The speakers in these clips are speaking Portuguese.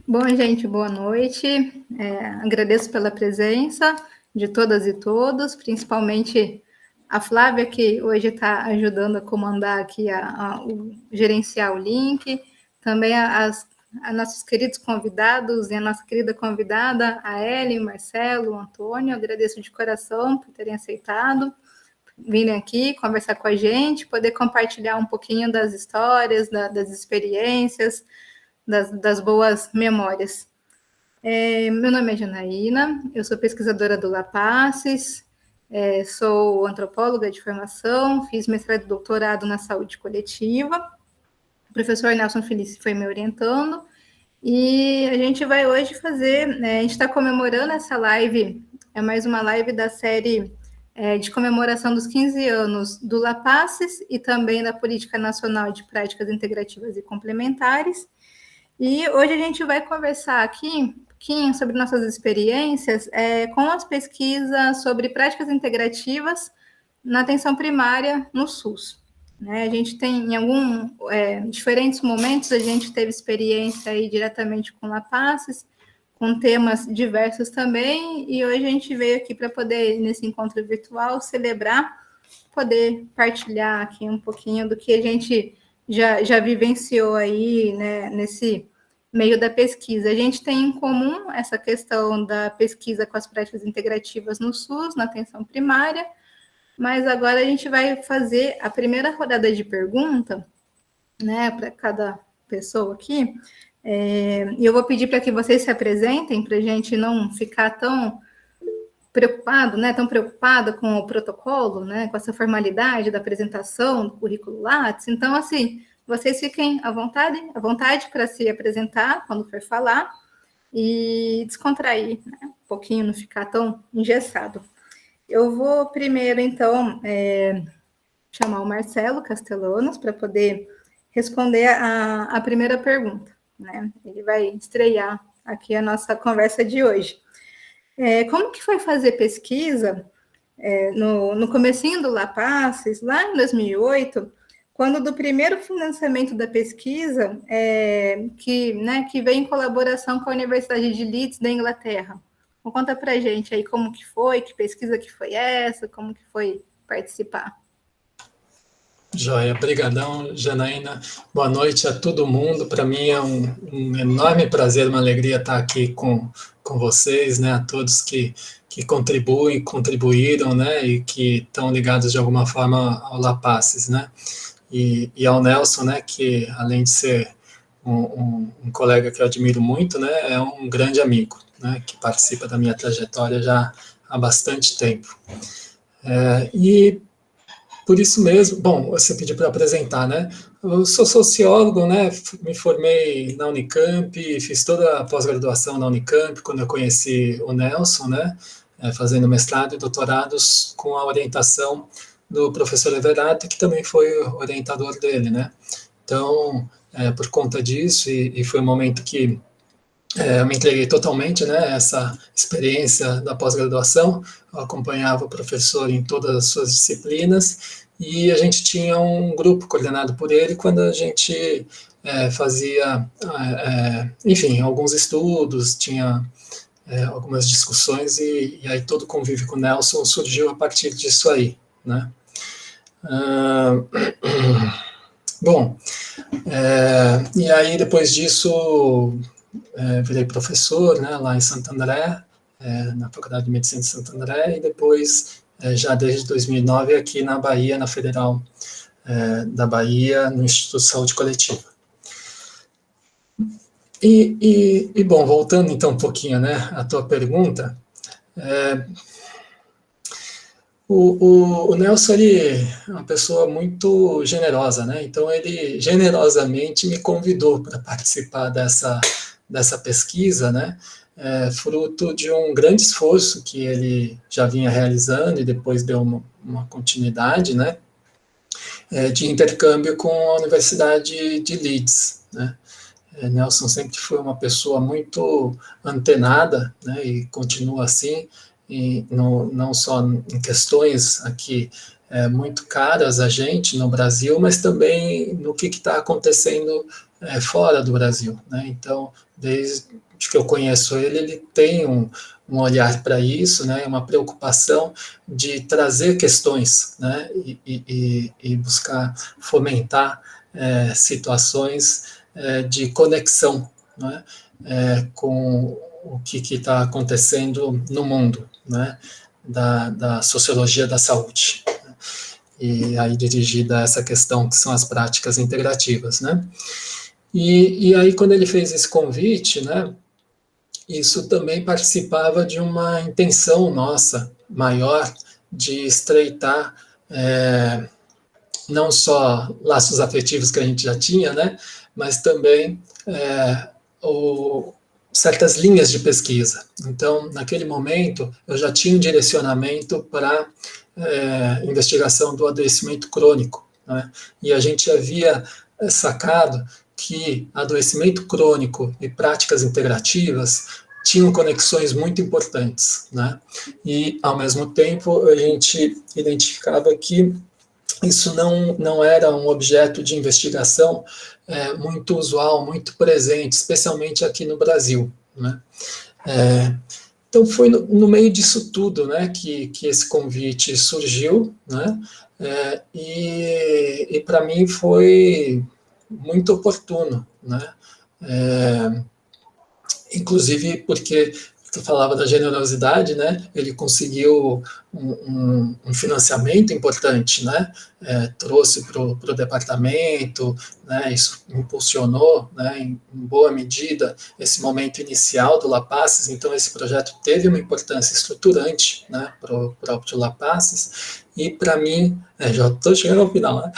Bom, gente, boa noite. Agradeço pela presença de todas e todos, principalmente a Flávia, que hoje está ajudando a comandar aqui, gerenciar o link, também a nossos queridos convidados e a nossa querida convidada, a Ellen, o Marcelo, o Antônio. Agradeço de coração por terem aceitado virem aqui conversar com a gente, poder compartilhar um pouquinho das histórias, das experiências, das boas memórias. Meu nome é Janaína, eu sou pesquisadora do LAPACES, sou antropóloga de formação, fiz mestrado e doutorado na saúde coletiva, o professor Nelson Felice foi me orientando, e a gente vai hoje fazer, a gente está comemorando essa live, é mais uma live da série de comemoração dos 15 anos do LAPACES e também da Política Nacional de Práticas Integrativas e Complementares. E hoje a gente vai conversar aqui um pouquinho sobre nossas experiências com as pesquisas sobre práticas integrativas na atenção primária no SUS. A gente tem, em diferentes momentos, a gente teve experiência aí diretamente com LAPACES, com temas diversos também, e hoje a gente veio aqui para poder, nesse encontro virtual, celebrar, poder partilhar aqui um pouquinho do que a gente já vivenciou aí, né, nesse meio da pesquisa. A gente tem em comum essa questão da pesquisa com as práticas integrativas no SUS, na atenção primária, mas agora a gente vai fazer a primeira rodada de pergunta, né, para cada pessoa aqui, e eu vou pedir para que vocês se apresentem, para a gente não ficar tão preocupado, né, tão preocupada com o protocolo, né, com essa formalidade da apresentação do currículo Lattes. Então, assim, vocês fiquem à vontade para se apresentar quando for falar e descontrair, né, um pouquinho, não ficar tão engessado. Eu vou primeiro, então, chamar o Marcelo Castellanos para poder responder a primeira pergunta, né? Ele vai estrear aqui a nossa conversa de hoje. Como que foi fazer pesquisa no comecinho do LAPACES, lá em 2008, quando do primeiro financiamento da pesquisa, que veio em colaboração com a Universidade de Leeds, da Inglaterra? Conta para a gente aí como que foi, que pesquisa que foi essa, como que foi participar. Joia, brigadão, Janaína. Boa noite a todo mundo. Para mim é um enorme prazer, uma alegria estar aqui com vocês, né? A todos que contribuíram, né? E que estão ligados de alguma forma ao LAPACES, né? E ao Nelson, né? Que além de ser um colega que eu admiro muito, né? É um grande amigo, né? Que participa da minha trajetória já há bastante tempo. E por isso mesmo, bom, você pediu para apresentar, né? Eu sou sociólogo, né? Me formei na Unicamp, fiz toda a pós-graduação na Unicamp, quando eu conheci o Nelson, né? Fazendo mestrado e doutorados com a orientação do professor Everato, que também foi orientador dele, né? Então, por conta disso, e foi um momento que eu me entreguei totalmente, né, essa experiência da pós-graduação. Eu acompanhava o professor em todas as suas disciplinas e a gente tinha um grupo coordenado por ele quando a gente fazia, enfim, alguns estudos, tinha algumas discussões e aí todo o convívio com o Nelson surgiu a partir disso aí, né. Bom, e aí depois disso virei professor, né, lá em Santo André, na Faculdade de Medicina de Santo André, e depois, já desde 2009, aqui na Bahia, na Federal da Bahia, no Instituto de Saúde Coletiva. Bom, voltando então um pouquinho, né, à tua pergunta, o Nelson, ele é uma pessoa muito generosa, né, então ele generosamente me convidou para participar dessa pesquisa, né, fruto de um grande esforço que ele já vinha realizando e depois deu uma continuidade, né, de intercâmbio com a Universidade de Leeds, né. Nelson sempre foi uma pessoa muito antenada, né, e continua assim, e não só em questões aqui muito caras a gente no Brasil, mas também no que está acontecendo fora do Brasil, né? Então, desde que eu conheço ele, ele tem um olhar para isso, né? Uma preocupação de trazer questões, né? E buscar fomentar situações de conexão, né? Com o que está acontecendo no mundo, né? Da sociologia da saúde, e aí dirigida a essa questão que são as práticas integrativas, né? E aí quando ele fez esse convite, né, isso também participava de uma intenção nossa maior de estreitar não só laços afetivos que a gente já tinha, né, mas também certas linhas de pesquisa. Então, naquele momento, eu já tinha um direcionamento para investigação do adoecimento crônico, né? E a gente havia sacado que adoecimento crônico e práticas integrativas tinham conexões muito importantes, né? E, ao mesmo tempo, a gente identificava que isso não era um objeto de investigação muito usual, muito presente, especialmente aqui no Brasil, né? Então foi no meio disso tudo, né, que esse convite surgiu, né, e para mim foi muito oportuno, né, inclusive porque tu falava da generosidade, né? Ele conseguiu um financiamento importante, né? Trouxe para o departamento, né? Isso impulsionou, né? Em boa medida esse momento inicial do Lapasses. Então esse projeto teve uma importância estruturante, né? Para o próprio Lapasses. E para mim, já estou chegando ao final, né?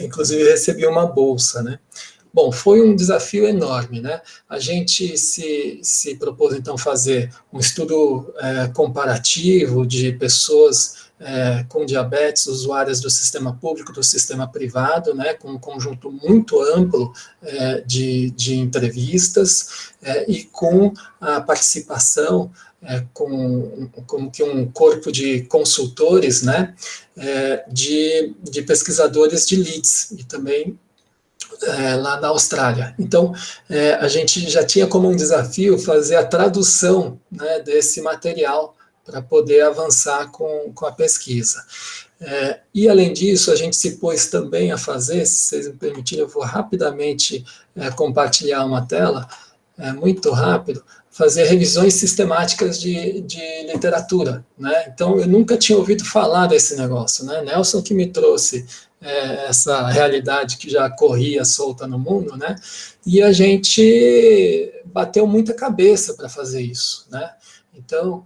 Inclusive recebi uma bolsa, né? Bom, foi um desafio enorme, né? A gente se propôs, então, fazer um estudo comparativo de pessoas com diabetes, usuárias do sistema público, do sistema privado, né? Com um conjunto muito amplo de entrevistas e com a participação como que um corpo de consultores, né? De pesquisadores de Leeds e também lá na Austrália. Então, a gente já tinha como um desafio fazer a tradução, né, desse material para poder avançar com a pesquisa. E, além disso, a gente se pôs também a fazer, se vocês me permitirem, eu vou rapidamente compartilhar uma tela, muito rápido, fazer revisões sistemáticas de literatura, né? Então, eu nunca tinha ouvido falar desse negócio, né? Nelson que me trouxe essa realidade que já corria solta no mundo, né? E a gente bateu muita cabeça para fazer isso, né? Então,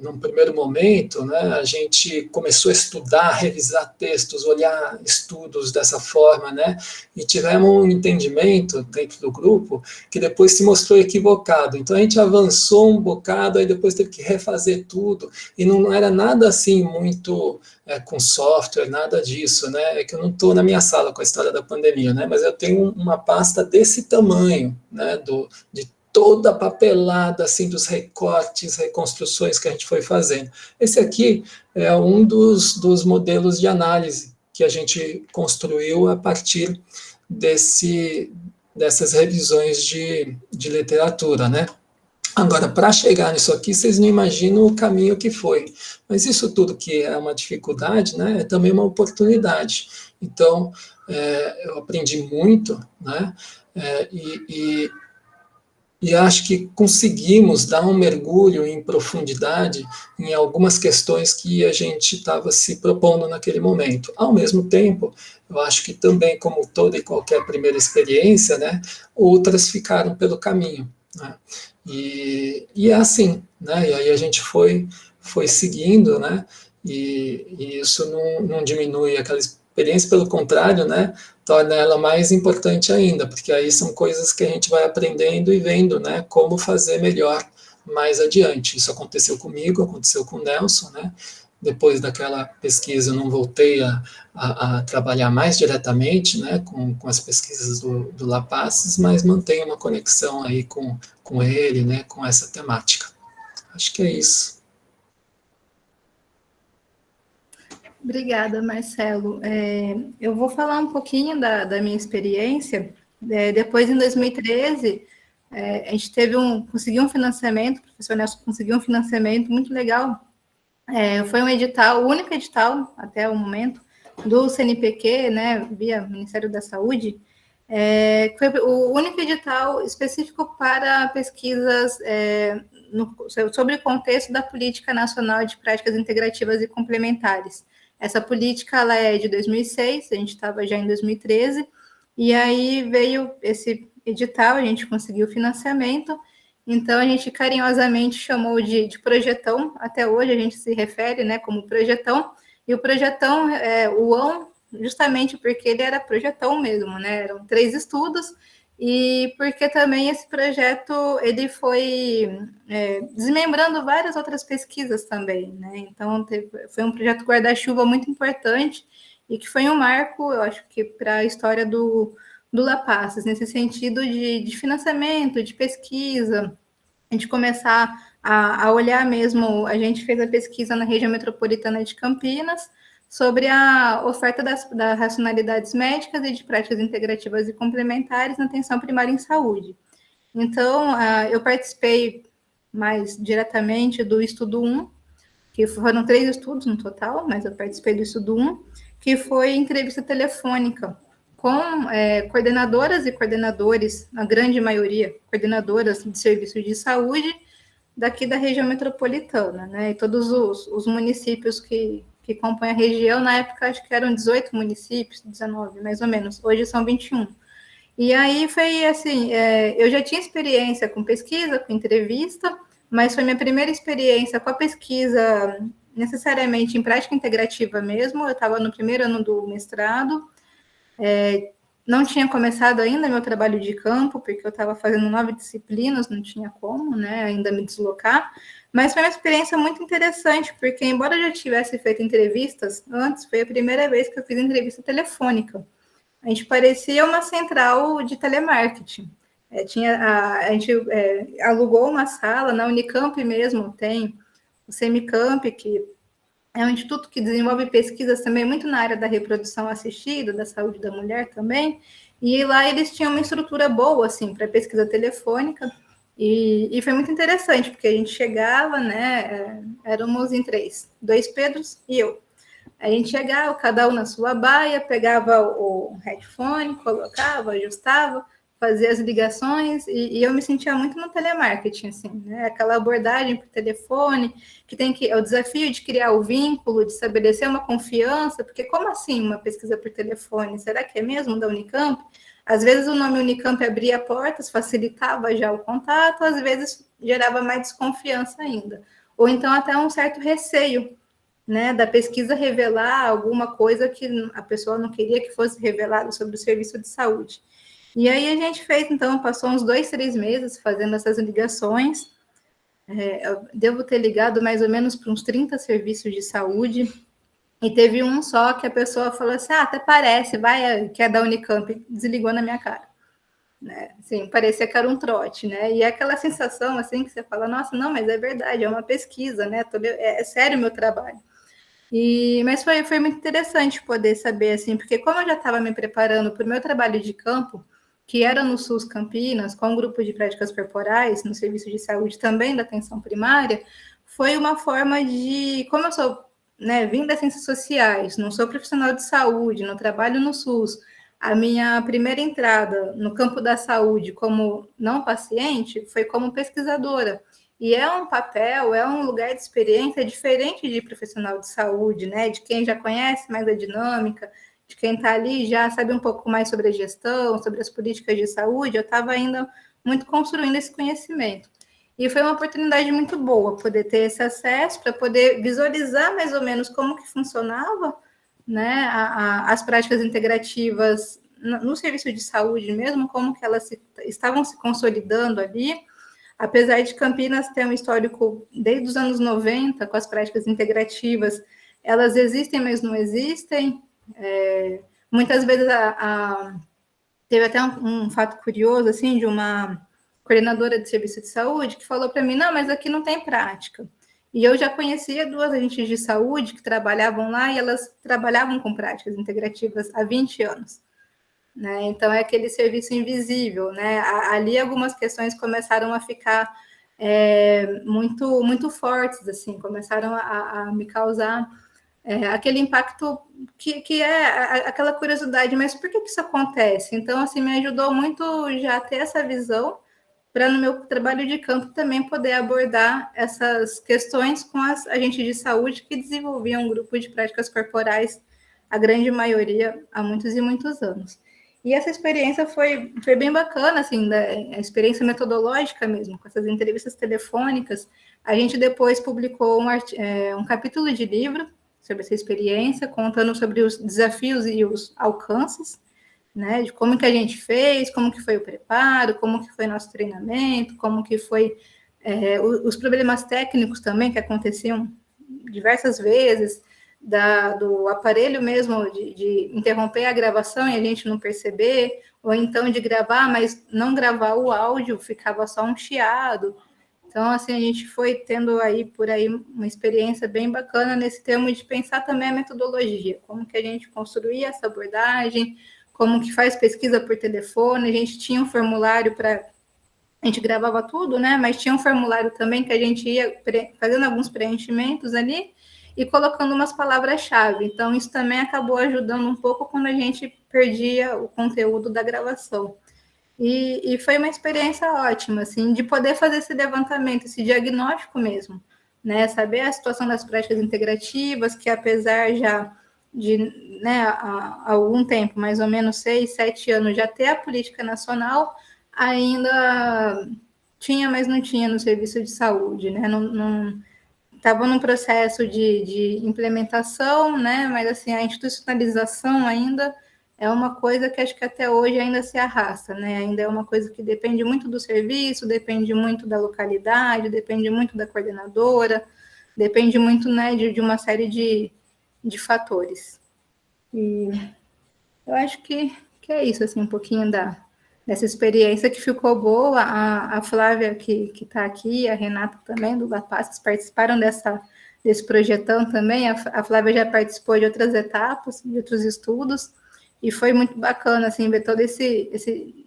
num primeiro momento, né, a gente começou a estudar, revisar textos, olhar estudos dessa forma, né, e tivemos um entendimento dentro do grupo que depois se mostrou equivocado. Então a gente avançou um bocado, aí depois teve que refazer tudo, e não era nada assim muito com software, nada disso, né? É que eu não estou na minha sala com a história da pandemia, né? Mas eu tenho uma pasta desse tamanho, né? De toda a papelada assim dos recortes, reconstruções que a gente foi fazendo. Esse aqui é um dos modelos de análise que a gente construiu a partir dessas revisões de literatura, né? Agora, para chegar nisso aqui, vocês não imaginam o caminho que foi. Mas isso tudo que é uma dificuldade, né, é também uma oportunidade. Então, eu aprendi muito, né, e acho que conseguimos dar um mergulho em profundidade em algumas questões que a gente estava se propondo naquele momento. Ao mesmo tempo, eu acho que também, como toda e qualquer primeira experiência, né, outras ficaram pelo caminho, né? E é assim, né? E aí a gente foi seguindo, né? E isso não diminui aquela experiência, pelo contrário, né? Torna ela mais importante ainda, porque aí são coisas que a gente vai aprendendo e vendo, né? Como fazer melhor mais adiante. Isso aconteceu comigo, aconteceu com o Nelson, né? Depois daquela pesquisa, eu não voltei a trabalhar mais diretamente, né, com as pesquisas do Lapasses, mas mantenho uma conexão aí com ele, né, com essa temática. Acho que é isso. Obrigada, Marcelo. Eu vou falar um pouquinho da minha experiência. Depois, em 2013, a gente conseguiu um financiamento, o professor Nelson conseguiu um financiamento muito legal. Foi um edital, o único edital até o momento, do CNPq, né, via Ministério da Saúde, foi o único edital específico para pesquisas sobre o contexto da Política Nacional de Práticas Integrativas e Complementares. Essa política ela é de 2006, a gente estava já em 2013, e aí veio esse edital, a gente conseguiu financiamento, então a gente carinhosamente chamou de projetão, até hoje a gente se refere, né, como projetão, e o projetão, o ão, justamente porque ele era projetão mesmo, né, eram 3 estudos, e porque também esse projeto ele foi desmembrando várias outras pesquisas também, né? Então foi um projeto guarda-chuva muito importante e que foi um marco, eu acho que para a história do LAPACES, nesse sentido de financiamento, de pesquisa, de começar a olhar mesmo. A gente fez a pesquisa na região metropolitana de Campinas sobre a oferta das racionalidades médicas e de práticas integrativas e complementares na atenção primária em saúde. Então, eu participei mais diretamente do estudo 1, que foram 3 estudos no total, mas eu participei do estudo 1, que foi entrevista telefônica com coordenadoras e coordenadores, na grande maioria, coordenadoras de serviços de saúde daqui da região metropolitana, né? E todos os municípios que compõem a região, na época acho que eram 18 municípios, 19 mais ou menos, hoje são 21. E aí foi assim, eu já tinha experiência com pesquisa, com entrevista, mas foi minha primeira experiência com a pesquisa necessariamente em prática integrativa mesmo. Eu estava no primeiro ano do mestrado, não tinha começado ainda meu trabalho de campo, porque eu estava fazendo 9 disciplinas, não tinha como, né, ainda me deslocar, mas foi uma experiência muito interessante, porque embora eu já tivesse feito entrevistas antes, foi a primeira vez que eu fiz entrevista telefônica. A gente parecia uma central de telemarketing. A gente alugou uma sala na Unicamp mesmo, tem o Semicamp, que é um instituto que desenvolve pesquisas também muito na área da reprodução assistida, da saúde da mulher também, e lá eles tinham uma estrutura boa, assim, para pesquisa telefônica, e foi muito interessante, porque a gente chegava, né, éramos em 3, 2 Pedros e eu. A gente chegava, cada um na sua baia, pegava o headphone, colocava, ajustava, fazia as ligações, e eu me sentia muito no telemarketing, assim, né? Aquela abordagem por telefone, que é o desafio de criar o vínculo, de estabelecer uma confiança, porque como assim uma pesquisa por telefone? Será que é mesmo da Unicamp? Às vezes o nome Unicamp abria portas, facilitava já o contato, às vezes gerava mais desconfiança ainda. Ou então até um certo receio, né, da pesquisa revelar alguma coisa que a pessoa não queria que fosse revelado sobre o serviço de saúde. E aí a gente fez, então, passou uns 2, 3 meses fazendo essas ligações. Eu devo ter ligado mais ou menos para uns 30 serviços de saúde, e teve um só que a pessoa falou assim, até parece, vai, que é da Unicamp, desligou na minha cara. Né? Assim, parecia que era um trote, né? E é aquela sensação, assim, que você fala, nossa, não, mas é verdade, é uma pesquisa, né? É sério o meu trabalho. Mas foi muito interessante poder saber, assim, porque como eu já estava me preparando para o meu trabalho de campo, que era no SUS Campinas, com um grupo de práticas corporais, no serviço de saúde também da atenção primária, foi uma forma de, como eu sou, né, vim das ciências sociais, não sou profissional de saúde, não trabalho no SUS, a minha primeira entrada no campo da saúde como não paciente foi como pesquisadora. E é um papel, é um lugar de experiência diferente de profissional de saúde, né? De quem já conhece mais a dinâmica, de quem está ali já sabe um pouco mais sobre a gestão, sobre as políticas de saúde. Eu estava ainda muito construindo esse conhecimento. E foi uma oportunidade muito boa poder ter esse acesso para poder visualizar mais ou menos como que funcionava, né, as práticas integrativas no serviço de saúde mesmo, como que elas estavam se consolidando ali. Apesar de Campinas ter um histórico desde os anos 90 com as práticas integrativas, elas existem, mas não existem. Muitas vezes teve até um fato curioso, assim, de uma coordenadora de serviço de saúde que falou para mim, não, mas aqui não tem prática. E eu já conhecia 2 agentes de saúde que trabalhavam lá e elas trabalhavam com práticas integrativas há 20 anos. Né? Então, é aquele serviço invisível. Né? Ali, algumas questões começaram a ficar muito, muito fortes, assim, começaram a me causar aquele impacto que é aquela curiosidade, mas por que isso acontece? Então, assim, me ajudou muito já a ter essa visão para no meu trabalho de campo também poder abordar essas questões com as agentes de saúde que desenvolviam um grupo de práticas corporais, a grande maioria, há muitos e muitos anos. E essa experiência foi bem bacana, assim, a experiência metodológica mesmo, com essas entrevistas telefônicas. A gente depois publicou um capítulo de livro sobre essa experiência, contando sobre os desafios e os alcances, né, de como que a gente fez, como que foi o preparo, como que foi nosso treinamento, como que foi os problemas técnicos também que aconteciam diversas vezes, do aparelho mesmo de interromper a gravação e a gente não perceber, ou então de gravar, mas não gravar o áudio, ficava só um chiado. Então, assim, a gente foi tendo aí por aí uma experiência bem bacana nesse termo de pensar também a metodologia, como que a gente construía essa abordagem, como que faz pesquisa por telefone, a gente tinha um formulário para... A gente gravava tudo, né? Mas tinha um formulário também que a gente ia fazendo alguns preenchimentos ali e colocando umas palavras-chave. Então, isso também acabou ajudando um pouco quando a gente perdia o conteúdo da gravação. E foi uma experiência ótima, assim, de poder fazer esse levantamento, esse diagnóstico mesmo, né? Saber a situação das práticas integrativas, que apesar já de, né, há algum tempo, mais ou menos 6, 7 anos, já ter a política nacional, ainda tinha, mas não tinha no serviço de saúde, né? Não estava num processo de implementação, né? Mas assim, a institucionalização ainda é uma coisa que acho que até hoje ainda se arrasta, né? Ainda é uma coisa que depende muito do serviço, depende muito da localidade, depende muito da coordenadora, depende muito, né, de uma série de fatores. E eu acho que é isso, assim, um pouquinho dessa experiência que ficou boa. A Flávia, que está aqui, a Renata também, do Lapasses, participaram desse projetão também. A Flávia já participou de outras etapas, de outros estudos, e foi muito bacana, assim, ver todo esse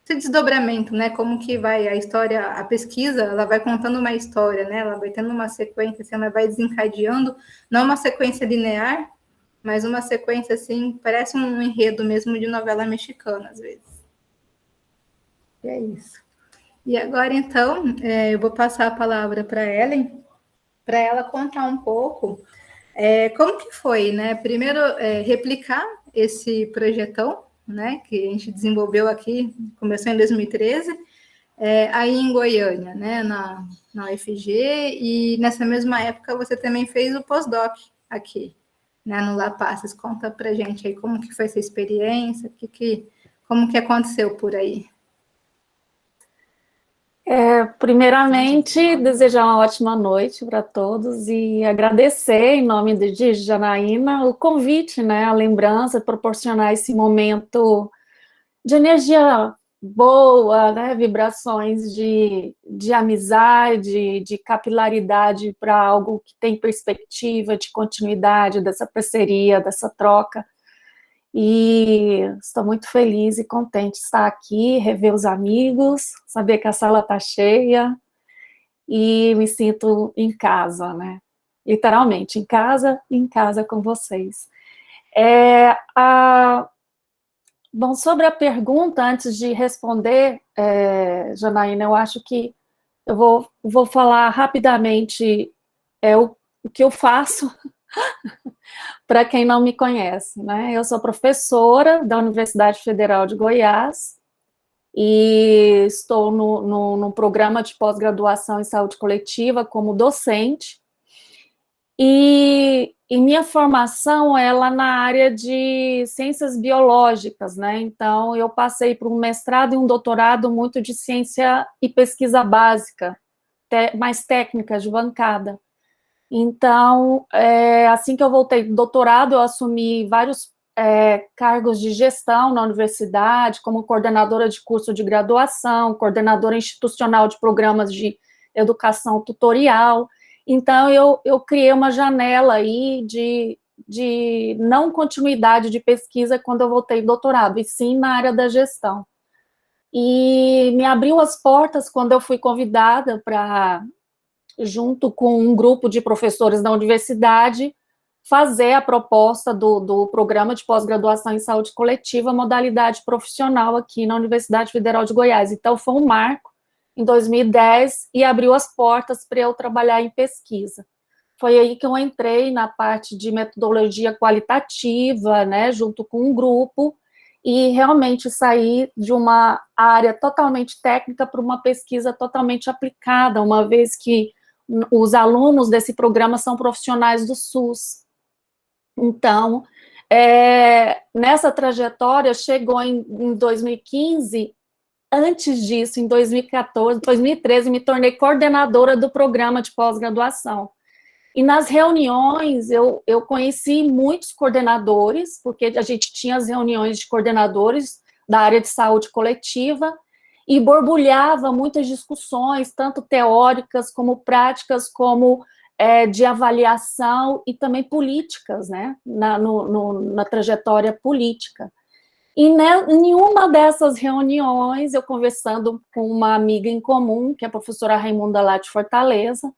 desdobramento, né? Como que vai a história, a pesquisa, ela vai contando uma história, né? Ela vai tendo uma sequência, assim, ela vai desencadeando, não uma sequência linear, mas uma sequência, assim, parece um enredo mesmo de novela mexicana, às vezes. E é isso. E agora, então, eu vou passar a palavra para a Ellen, para ela contar um pouco como que foi, né? Primeiro, replicar esse projetão, né, que a gente desenvolveu aqui, começou em 2013, aí em Goiânia, né, na UFG, e nessa mesma época você também fez o pós-doc aqui, né, no La Passes. Conta pra gente aí como que foi essa experiência, como que aconteceu por aí. Primeiramente, desejar uma ótima noite para todos e agradecer, em nome de Janaína, o convite, né, a lembrança, proporcionar esse momento de energia boa, né, vibrações de amizade, de capilaridade para algo que tem perspectiva de continuidade dessa parceria, dessa troca. E estou muito feliz e contente de estar aqui, rever os amigos, saber que a sala está cheia e me sinto em casa, né? Literalmente, em casa com vocês. Bom, sobre a pergunta, antes de responder, Janaína, eu acho que eu vou falar rapidamente o que eu faço para quem não me conhece, né? Eu sou professora da Universidade Federal de Goiás e estou no programa de pós-graduação em saúde coletiva como docente. E minha formação é lá na área de ciências biológicas, né? Então, eu passei por um mestrado e um doutorado muito de ciência e pesquisa básica, mais técnica, de bancada. Então, assim que eu voltei do doutorado, eu assumi vários cargos de gestão na universidade, como coordenadora de curso de graduação, coordenadora institucional de programas de educação tutorial, Então, eu criei uma janela aí de não continuidade de pesquisa quando eu voltei do doutorado, e sim na área da gestão. E me abriu as portas quando eu fui convidada para, junto com um grupo de professores da universidade, fazer a proposta do programa de pós-graduação em saúde coletiva, modalidade profissional aqui na Universidade Federal de Goiás. Então, foi um marco em 2010 e abriu as portas para eu trabalhar em pesquisa. Foi aí que eu entrei na parte de metodologia qualitativa, né, junto com um grupo, e realmente saí de uma área totalmente técnica para uma pesquisa totalmente aplicada, uma vez que os alunos desse programa são profissionais do SUS. Então, nessa trajetória, chegou em 2015, antes disso, em 2014, 2013, me tornei coordenadora do programa de pós-graduação. E nas reuniões, eu conheci muitos coordenadores, porque a gente tinha as reuniões de coordenadores da área de saúde coletiva, e borbulhava muitas discussões, tanto teóricas como práticas, como de avaliação e também políticas, né, na trajetória política. E em uma dessas reuniões, eu conversando com uma amiga em comum, que é a professora Raimunda lá de Fortaleza,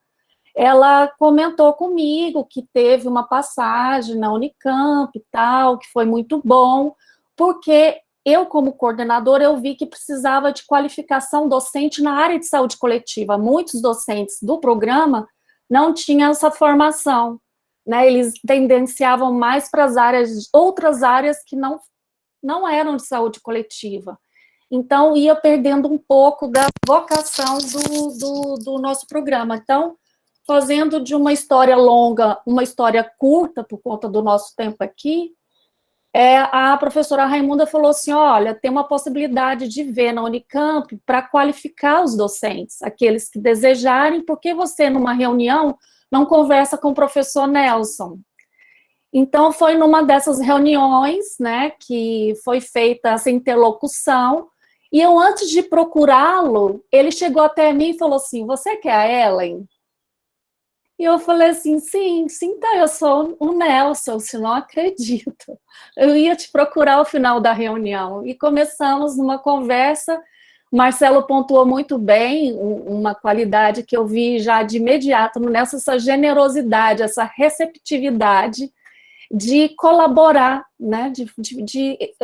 ela comentou comigo que teve uma passagem na Unicamp e tal, que foi muito bom, porque eu, como coordenadora, eu vi que precisava de qualificação docente na área de saúde coletiva. Muitos docentes do programa não tinham essa formação, né? Eles tendenciavam mais para as áreas, outras áreas que não eram de saúde coletiva. Então, ia perdendo um pouco da vocação do nosso programa. Então, fazendo de uma história longa, uma história curta, por conta do nosso tempo aqui, a professora Raimunda falou assim, olha, tem uma possibilidade de ver na Unicamp para qualificar os docentes, aqueles que desejarem, porque você, numa reunião, não conversa com o professor Nelson. Então, foi numa dessas reuniões, né, que foi feita essa interlocução, e eu, antes de procurá-lo, ele chegou até mim e falou assim, você que é a Ellen? E eu falei assim, sim, tá, eu sou o Nelson, se não acredito. Eu ia te procurar ao final da reunião. E começamos numa conversa, Marcelo pontuou muito bem uma qualidade que eu vi já de imediato no Nelson, essa generosidade, essa receptividade de colaborar, né, de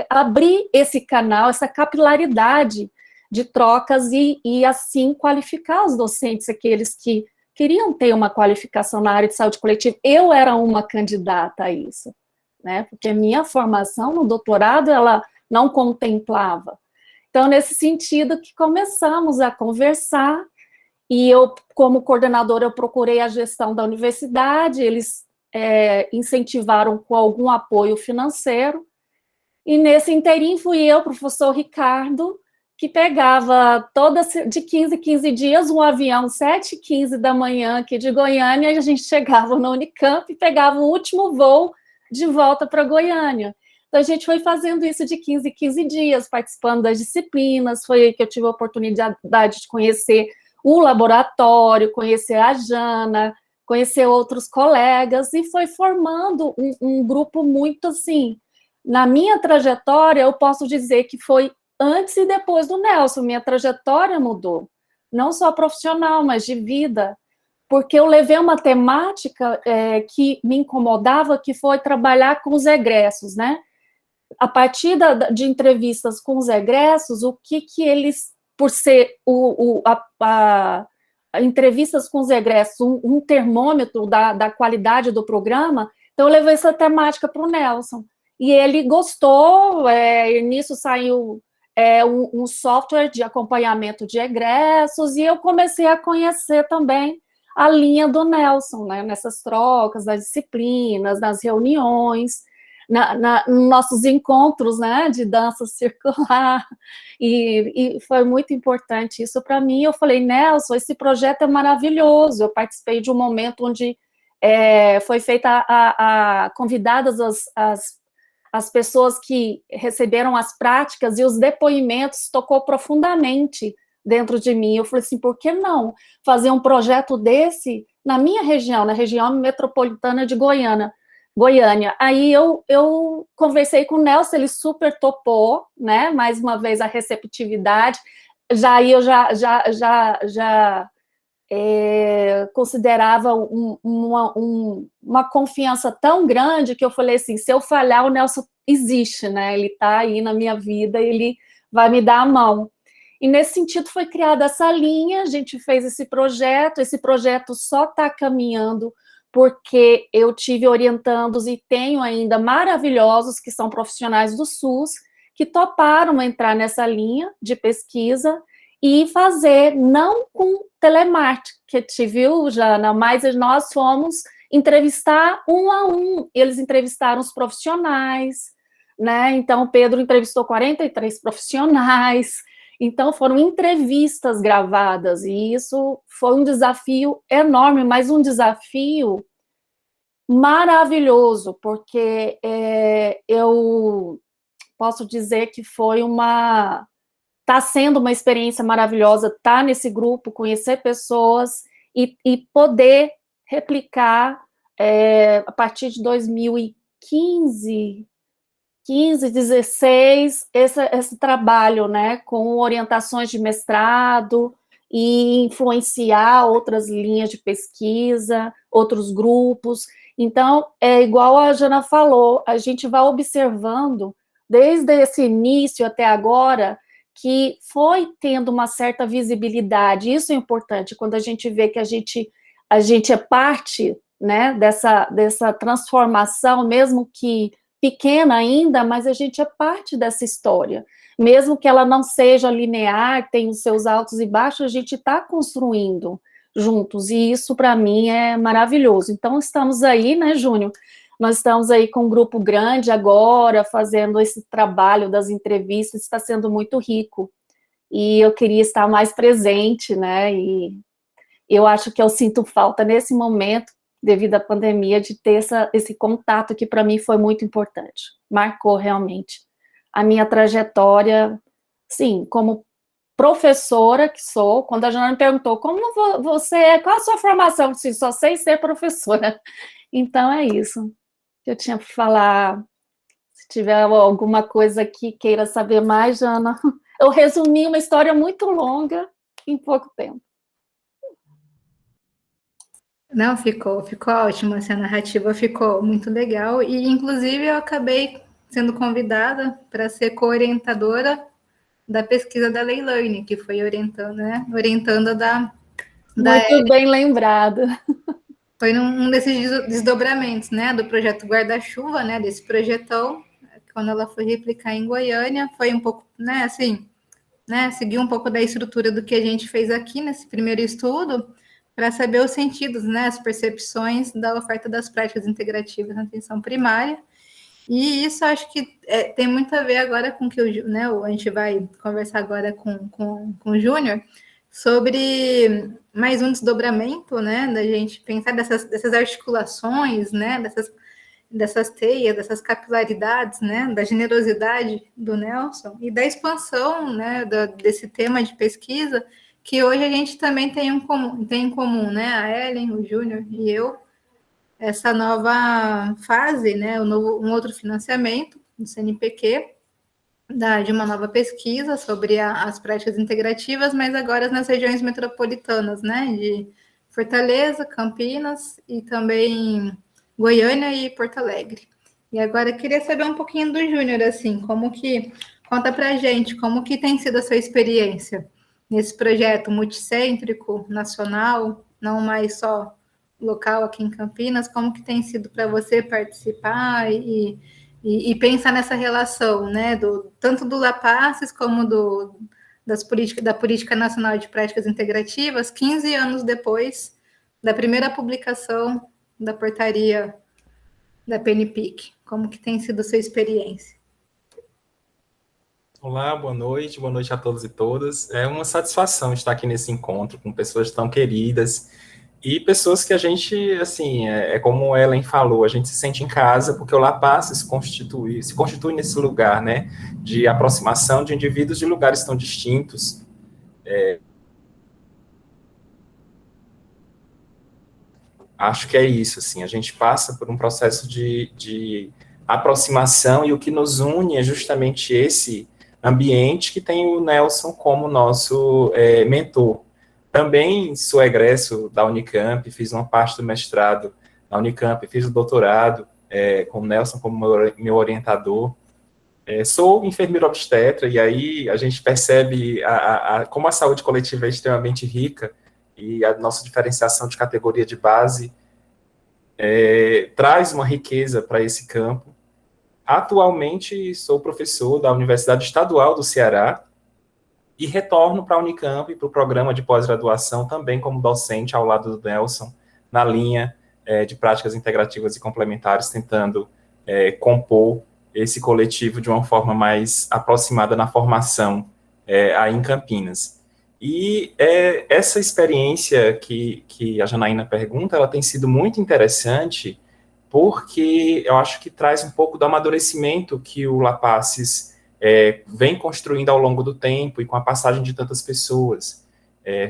abrir esse canal, essa capilaridade de trocas e assim qualificar os docentes, aqueles que queriam ter uma qualificação na área de saúde coletiva. Eu era uma candidata a isso, né? Porque a minha formação no doutorado, ela não contemplava. Então, nesse sentido que começamos a conversar, e eu, como coordenadora, eu procurei a gestão da universidade, eles incentivaram com algum apoio financeiro, e nesse inteirinho fui eu, professor Ricardo, que pegava de 15 em 15 dias um avião, 7h15 da manhã aqui de Goiânia, e a gente chegava na Unicamp e pegava o último voo de volta para Goiânia. Então, a gente foi fazendo isso de 15 em 15 dias, participando das disciplinas, foi aí que eu tive a oportunidade de conhecer o laboratório, conhecer a Jana, conhecer outros colegas, e foi formando um grupo muito, assim, na minha trajetória, eu posso dizer que foi antes e depois do Nelson, minha trajetória mudou, não só profissional, mas de vida, porque eu levei uma temática que me incomodava, que foi trabalhar com os egressos, né? A partir de entrevistas com os egressos, o que eles, por ser entrevistas com os egressos, um termômetro da qualidade do programa, então eu levei essa temática para o Nelson, e ele gostou, e nisso saiu um software de acompanhamento de egressos, e eu comecei a conhecer também a linha do Nelson, né, nessas trocas, nas disciplinas, nas reuniões, nos nossos encontros, né, de dança circular, e foi muito importante isso para mim. Eu falei, Nelson, esse projeto é maravilhoso. Eu participei de um momento onde foi feita convidadas as pessoas que receberam as práticas, e os depoimentos tocou profundamente dentro de mim. Eu falei assim, por que não fazer um projeto desse na minha região, na região metropolitana de Goiânia? Aí eu conversei com o Nelson, ele super topou, né? Mais uma vez a receptividade. Já considerava uma confiança tão grande que eu falei assim, se eu falhar, o Nelson existe, né? Ele está aí na minha vida, ele vai me dar a mão. E nesse sentido foi criada essa linha, a gente fez esse projeto só está caminhando porque eu tive orientandos e tenho ainda maravilhosos que são profissionais do SUS, que toparam entrar nessa linha de pesquisa e fazer, não com telemarketing, viu, Jana? Mas nós fomos entrevistar um a um, eles entrevistaram os profissionais, né? Então, o Pedro entrevistou 43 profissionais, então foram entrevistas gravadas, e isso foi um desafio enorme, mas um desafio maravilhoso, porque eu posso dizer que foi está sendo uma experiência maravilhosa estar nesse grupo, conhecer pessoas e poder replicar a partir de 2015, 16, esse trabalho, né, com orientações de mestrado e influenciar outras linhas de pesquisa, outros grupos. Então, é igual a Jana falou, a gente vai observando, desde esse início até agora, que foi tendo uma certa visibilidade. Isso é importante, quando a gente vê que a gente é parte, né, dessa transformação, mesmo que pequena ainda, mas a gente é parte dessa história. Mesmo que ela não seja linear, tem os seus altos e baixos, a gente está construindo juntos, e isso para mim é maravilhoso. Então estamos aí, né, Júnior? Nós estamos aí com um grupo grande agora, fazendo esse trabalho das entrevistas, está sendo muito rico, e eu queria estar mais presente, né, e eu acho que eu sinto falta nesse momento, devido à pandemia, de ter esse contato que para mim foi muito importante, marcou realmente a minha trajetória, sim, como professora que sou. Quando a Jana me perguntou, como você é, qual a sua formação? Eu disse, só sei ser professora. Então é isso que eu tinha para falar. Se tiver alguma coisa que queira saber mais, Jana, eu resumi uma história muito longa em pouco tempo. Não, ficou ótimo, essa narrativa ficou muito legal, e inclusive eu acabei sendo convidada para ser co-orientadora da pesquisa da Leilani, que foi orientando da muito bem lembrado. Foi num desses desdobramentos, né, do projeto Guarda-Chuva, né, desse projetão, quando ela foi replicar em Goiânia, foi um pouco, né, assim, né, seguir um pouco da estrutura do que a gente fez aqui nesse primeiro estudo, para saber os sentidos, né, as percepções da oferta das práticas integrativas na atenção primária. E isso acho que tem muito a ver agora com que a gente vai conversar agora com o Júnior sobre mais um desdobramento, né, da gente pensar dessas articulações, né, dessas teias, dessas capilaridades, né, da generosidade do Nelson e da expansão, né, desse tema de pesquisa, que hoje a gente também tem em comum, né, a Ellen, o Júnior e eu, essa nova fase, né, um outro financiamento do CNPq, de uma nova pesquisa sobre as práticas integrativas, mas agora nas regiões metropolitanas, né, de Fortaleza, Campinas e também Goiânia e Porto Alegre. E agora eu queria saber um pouquinho do Júnior, assim, conta pra gente, como que tem sido a sua experiência nesse projeto multicêntrico, nacional, não mais só local aqui em Campinas, como que tem sido para você participar e pensar nessa relação, né, tanto do LAPACES como da Política Nacional de Práticas Integrativas, 15 anos depois da primeira publicação da portaria da PNPIC. Como que tem sido a sua experiência? Olá, boa noite a todos e todas. É uma satisfação estar aqui nesse encontro com pessoas tão queridas e pessoas que a gente, assim, como a Ellen falou, a gente se sente em casa, porque o LAPACES se constitui nesse lugar, né, de aproximação de indivíduos de lugares tão distintos, Acho que é isso, assim, a gente passa por um processo de aproximação e o que nos une é justamente esse ambiente que tem o Nelson como nosso mentor. Também sou egresso da Unicamp, fiz uma parte do mestrado na Unicamp, fiz o doutorado com o Nelson como meu orientador. Sou enfermeiro obstetra, e aí a gente percebe como a saúde coletiva é extremamente rica, e a nossa diferenciação de categoria de base traz uma riqueza para esse campo. Atualmente, sou professor da Universidade Estadual do Ceará e retorno para a Unicamp, para o programa de pós-graduação, também como docente ao lado do Nelson, na linha de práticas integrativas e complementares, tentando compor esse coletivo de uma forma mais aproximada na formação aí em Campinas. E essa experiência que a Janaína pergunta, ela tem sido muito interessante, porque eu acho que traz um pouco do amadurecimento que o Lapasses vem construindo ao longo do tempo e com a passagem de tantas pessoas.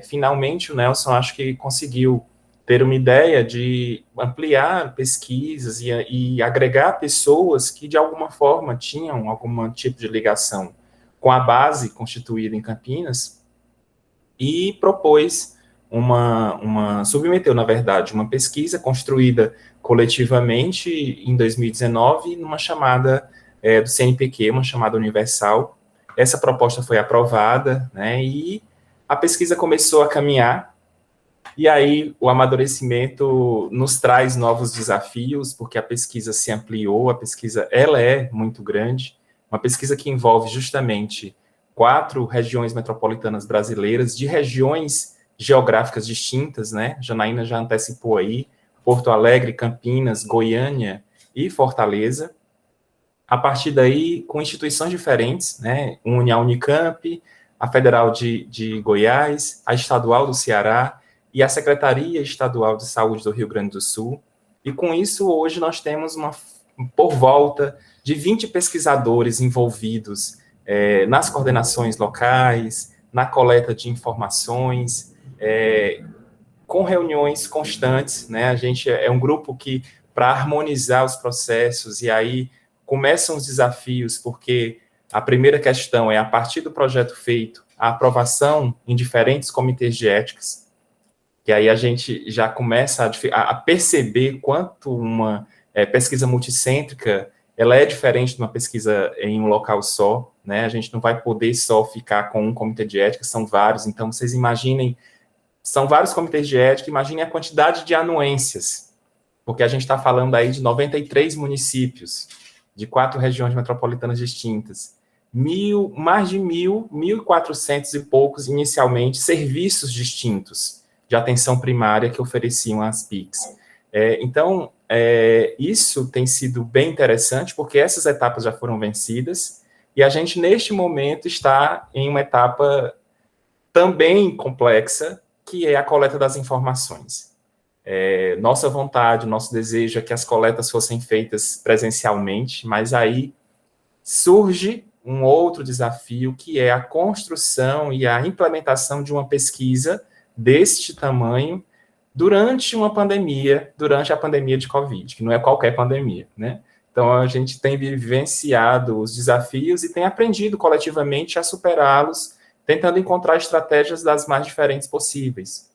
Finalmente, o Nelson, acho que conseguiu ter uma ideia de ampliar pesquisas e agregar pessoas que, de alguma forma, tinham algum tipo de ligação com a base constituída em Campinas, e propôs submeteu, na verdade, uma pesquisa construída coletivamente em 2019, numa chamada do CNPq, uma chamada universal. Essa proposta foi aprovada, né, e a pesquisa começou a caminhar, e aí o amadurecimento nos traz novos desafios, porque a pesquisa se ampliou, a pesquisa ela é muito grande, uma pesquisa que envolve justamente 4 regiões metropolitanas brasileiras, de regiões geográficas distintas, né? Janaína já antecipou aí, Porto Alegre, Campinas, Goiânia e Fortaleza. A partir daí, com instituições diferentes, né? Une a Unicamp, a Federal de Goiás, a Estadual do Ceará e a Secretaria Estadual de Saúde do Rio Grande do Sul. E com isso, hoje, nós temos por volta de 20 pesquisadores envolvidos nas coordenações locais, na coleta de informações, com reuniões constantes, né? A gente é um grupo que, para harmonizar os processos, e aí começam os desafios, porque a primeira questão é, a partir do projeto feito, a aprovação em diferentes comitês de éticas, que aí a gente já começa a perceber quanto uma pesquisa multicêntrica ela é diferente de uma pesquisa em um local só, né? A gente não vai poder só ficar com um comitê de ética, são vários. Então, vocês imaginem, são vários comitês de ética, imaginem a quantidade de anuências, porque a gente está falando aí de 93 municípios, de 4 regiões metropolitanas distintas, mais de 1.400 e poucos, inicialmente, serviços distintos de atenção primária que ofereciam as PICs. Então, isso tem sido bem interessante, porque essas etapas já foram vencidas, e a gente, neste momento, está em uma etapa também complexa, que é a coleta das informações. Nossa vontade, nosso desejo é que as coletas fossem feitas presencialmente, mas aí surge um outro desafio, que é a construção e a implementação de uma pesquisa deste tamanho, durante a pandemia de Covid, que não é qualquer pandemia, né? Então, a gente tem vivenciado os desafios e tem aprendido coletivamente a superá-los, tentando encontrar estratégias das mais diferentes possíveis.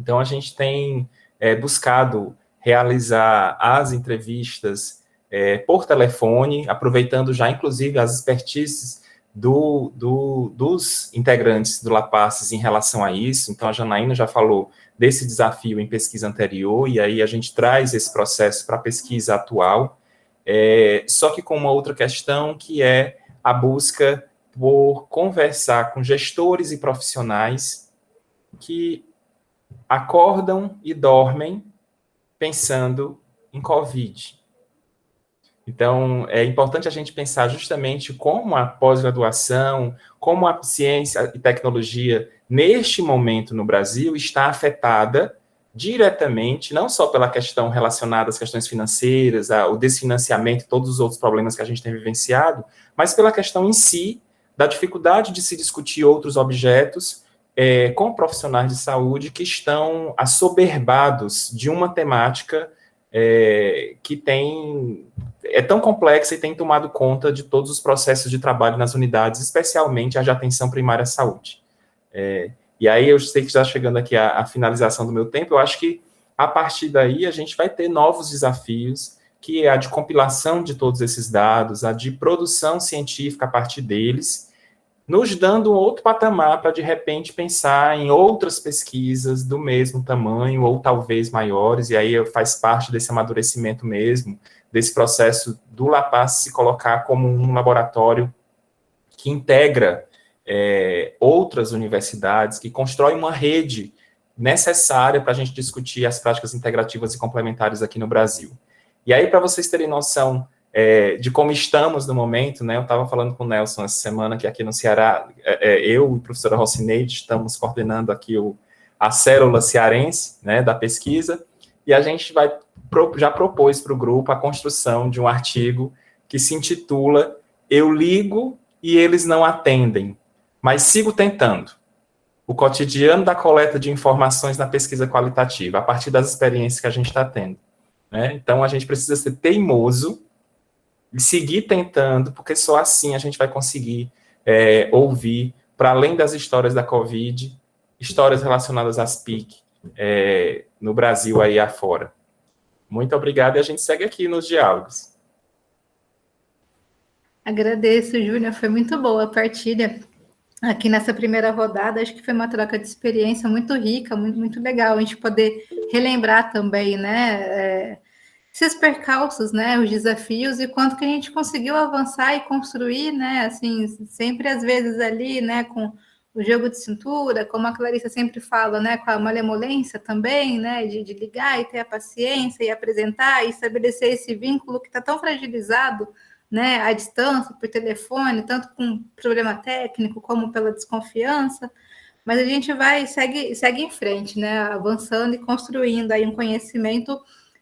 Então, a gente tem buscado realizar as entrevistas por telefone, aproveitando já, inclusive, as expertises dos integrantes do Lapasses em relação a isso. Então, a Janaína já falou desse desafio em pesquisa anterior, e aí a gente traz esse processo para a pesquisa atual, só que com uma outra questão, que é a busca por conversar com gestores e profissionais que acordam e dormem pensando em Covid. Então, é importante a gente pensar justamente como a pós-graduação, como a ciência e tecnologia, neste momento no Brasil, está afetada diretamente, não só pela questão relacionada às questões financeiras, ao desfinanciamento e todos os outros problemas que a gente tem vivenciado, mas pela questão em si, da dificuldade de se discutir outros objetos com profissionais de saúde que estão assoberbados de uma temática que é tão complexa e tem tomado conta de todos os processos de trabalho nas unidades, especialmente a de atenção primária à saúde. E aí eu sei que já chegando aqui à finalização do meu tempo, eu acho que a partir daí a gente vai ter novos desafios, que é a de compilação de todos esses dados, a de produção científica a partir deles, nos dando um outro patamar para, de repente, pensar em outras pesquisas do mesmo tamanho, ou talvez maiores, e aí faz parte desse amadurecimento mesmo, desse processo do LAPAS se colocar como um laboratório que integra outras universidades, que constrói uma rede necessária para a gente discutir as práticas integrativas e complementares aqui no Brasil. E aí, para vocês terem noção de como estamos no momento, né, eu estava falando com o Nelson essa semana, que aqui no Ceará, eu e a professora Rocineide estamos coordenando aqui a célula cearense, né, da pesquisa, e a gente já propôs para o grupo a construção de um artigo que se intitula "Eu ligo e eles não atendem, mas sigo tentando. O cotidiano da coleta de informações na pesquisa qualitativa, a partir das experiências que a gente está tendo." Né? Então, a gente precisa ser teimoso e seguir tentando, porque só assim a gente vai conseguir ouvir, para além das histórias da Covid, histórias relacionadas às PIC no Brasil aí afora. Muito obrigado, e a gente segue aqui nos diálogos. Agradeço, Júnior, foi muito boa a partilha aqui nessa primeira rodada. Acho que foi uma troca de experiência muito rica, muito, muito legal a gente poder relembrar também, né, esses percalços, né, os desafios, e quanto que a gente conseguiu avançar e construir, né, assim, sempre às vezes ali, né, com o jogo de cintura, como a Clarissa sempre fala, né, com a malemolência também, né, de ligar e ter a paciência e apresentar e estabelecer esse vínculo que está tão fragilizado, né, à distância, por telefone, tanto com problema técnico como pela desconfiança, mas a gente segue em frente, né, avançando e construindo aí um conhecimento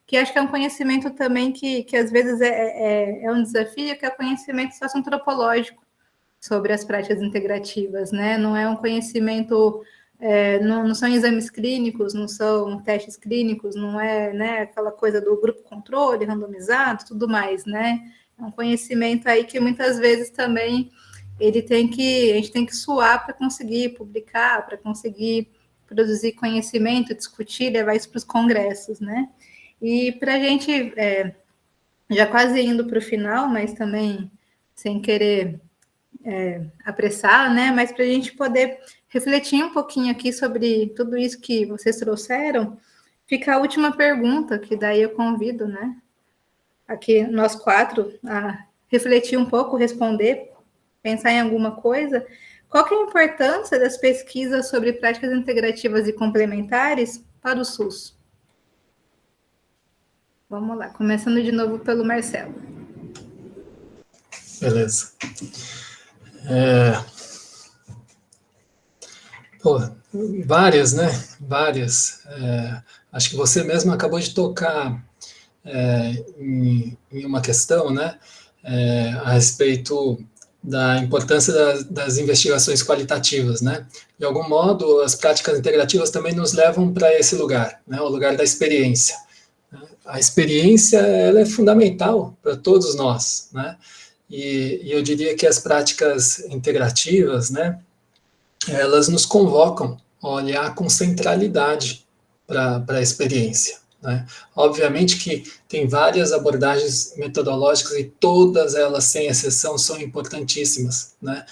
que acho que é um conhecimento também que às vezes é um desafio, que é o conhecimento socioantropológico sobre as práticas integrativas, né? Não é um conhecimento, não são exames clínicos, não são testes clínicos, não é, né, aquela coisa do grupo controle, randomizado, tudo mais, né? É um conhecimento aí que muitas vezes também a gente tem que suar para conseguir publicar, para conseguir produzir conhecimento, discutir, levar isso para os congressos, né? E para a gente, já quase indo para o final, mas também sem querer apressar, né? Mas para a gente poder refletir um pouquinho aqui sobre tudo isso que vocês trouxeram, fica a última pergunta, que daí eu convido, né? Aqui nós quatro a refletir um pouco, responder, pensar em alguma coisa. Qual que é a importância das pesquisas sobre práticas integrativas e complementares para o SUS? Vamos lá, começando de novo pelo Marcelo. Beleza. Várias, né? Várias. Acho que você mesmo acabou de tocar em uma questão, né? A respeito da importância das investigações qualitativas, né? De algum modo, as práticas integrativas também nos levam para esse lugar, né? O lugar da experiência. A experiência, ela é fundamental para todos nós, né? E eu diria que as práticas integrativas, né, elas nos convocam a olhar com centralidade para a experiência, né? Obviamente que tem várias abordagens metodológicas e todas elas, sem exceção, são importantíssimas, né?